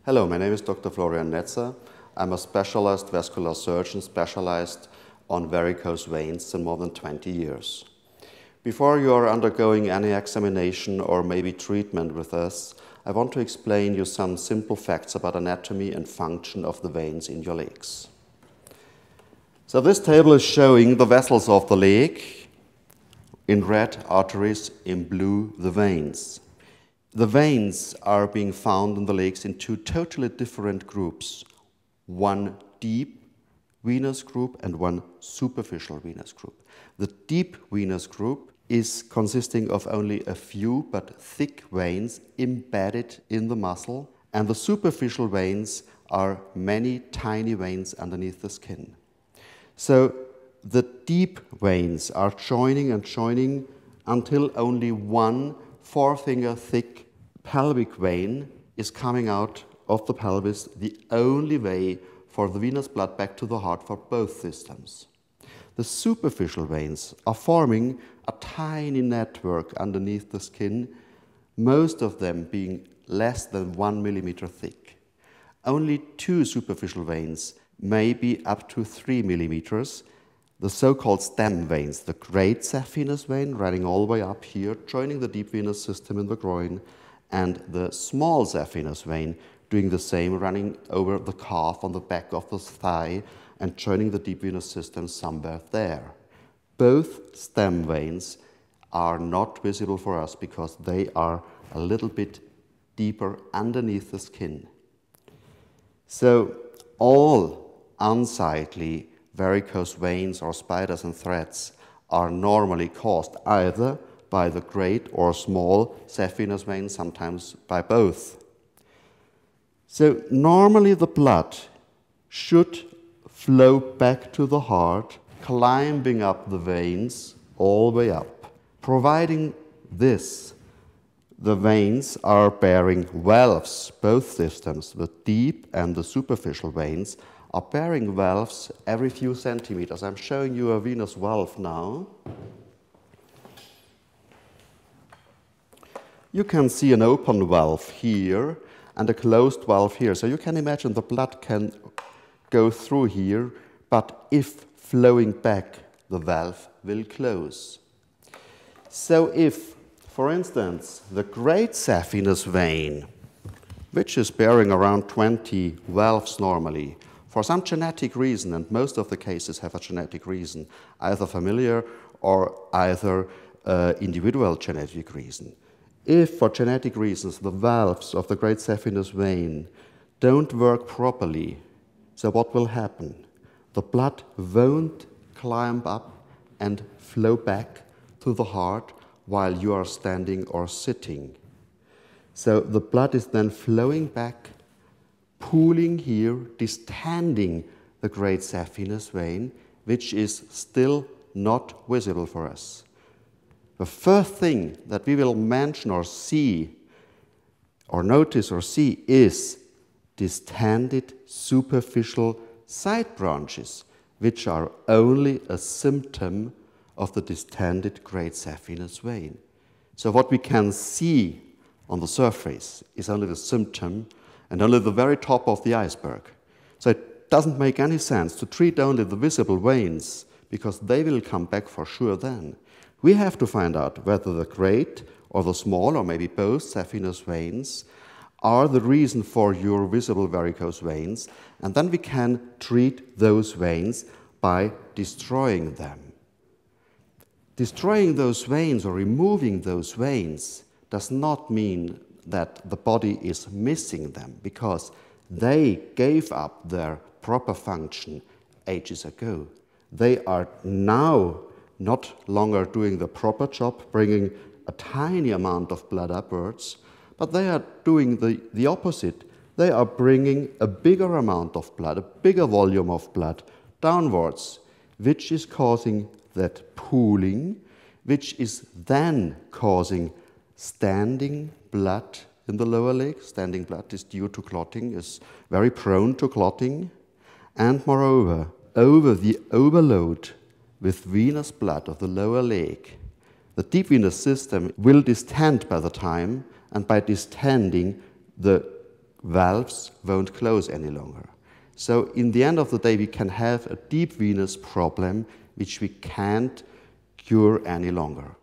Hello, my name is Dr. Florian Netzer. I'm a specialized vascular surgeon specialized on varicose veins in more than 20 years. Before you are undergoing any examination or maybe treatment with us, I want to explain you some simple facts about anatomy and function of the veins in your legs. So this table is showing the vessels of the leg, in red arteries, in blue the veins. The veins are being found in the legs in two totally different groups, one deep venous group and one superficial venous group. The deep venous group is consisting of only a few but thick veins embedded in the muscle, and the superficial veins are many tiny veins underneath the skin. So the deep veins are joining and joining until only one forefinger thick pelvic vein is coming out of the pelvis, the only way for the venous blood back to the heart for both systems. The superficial veins are forming a tiny network underneath the skin, most of them being less than 1 millimeter thick. Only two superficial veins may be up to 3 millimeters, the so-called stem veins, the great saphenous vein running all the way up here, joining the deep venous system in the groin, and the small saphenous vein doing the same, running over the calf on the back of the thigh and joining the deep venous system somewhere there. Both stem veins are not visible for us because they are a little bit deeper underneath the skin. So all unsightly varicose veins or spiders and threads are normally caused either by the great or small saphenous veins, sometimes by both. So normally the blood should flow back to the heart, climbing up the veins all the way up. Providing this, the veins are bearing valves, both systems, the deep and the superficial veins, are bearing valves every few centimeters. I'm showing you a venous valve now. You can see an open valve here and a closed valve here. So you can imagine the blood can go through here, but if flowing back, the valve will close. So if, for instance, the great saphenous vein, which is bearing around 20 valves normally, for some genetic reason, and most of the cases have a genetic reason, either familiar or either individual genetic reason. If, for genetic reasons, the valves of the great saphenous vein don't work properly, so what will happen? The blood won't climb up and flow back to the heart while you are standing or sitting. So the blood is then flowing back, pooling here, distending the great saphenous vein, which is still not visible for us. The first thing that we will mention or see, or notice or see, is distended superficial side branches, which are only a symptom of the distended great saphenous vein. So what we can see on the surface is only the symptom and only the very top of the iceberg. So it doesn't make any sense to treat only the visible veins, because they will come back for sure then. We have to find out whether the great or the small, or maybe both saphenous veins, are the reason for your visible varicose veins, and then we can treat those veins by destroying them. Destroying those veins or removing those veins does not mean that the body is missing them, because they gave up their proper function ages ago. They are now not longer doing the proper job, bringing a tiny amount of blood upwards, but they are doing the opposite. They are bringing a bigger amount of blood, a bigger volume of blood downwards, which is causing that pooling, which is then causing standing blood in the lower leg. Standing blood is due to clotting, is very prone to clotting, and moreover, over the overload with venous blood of the lower leg, the deep venous system will distend by the time, and by distending, the valves won't close any longer. So in the end of the day, we can have a deep venous problem which we can't cure any longer.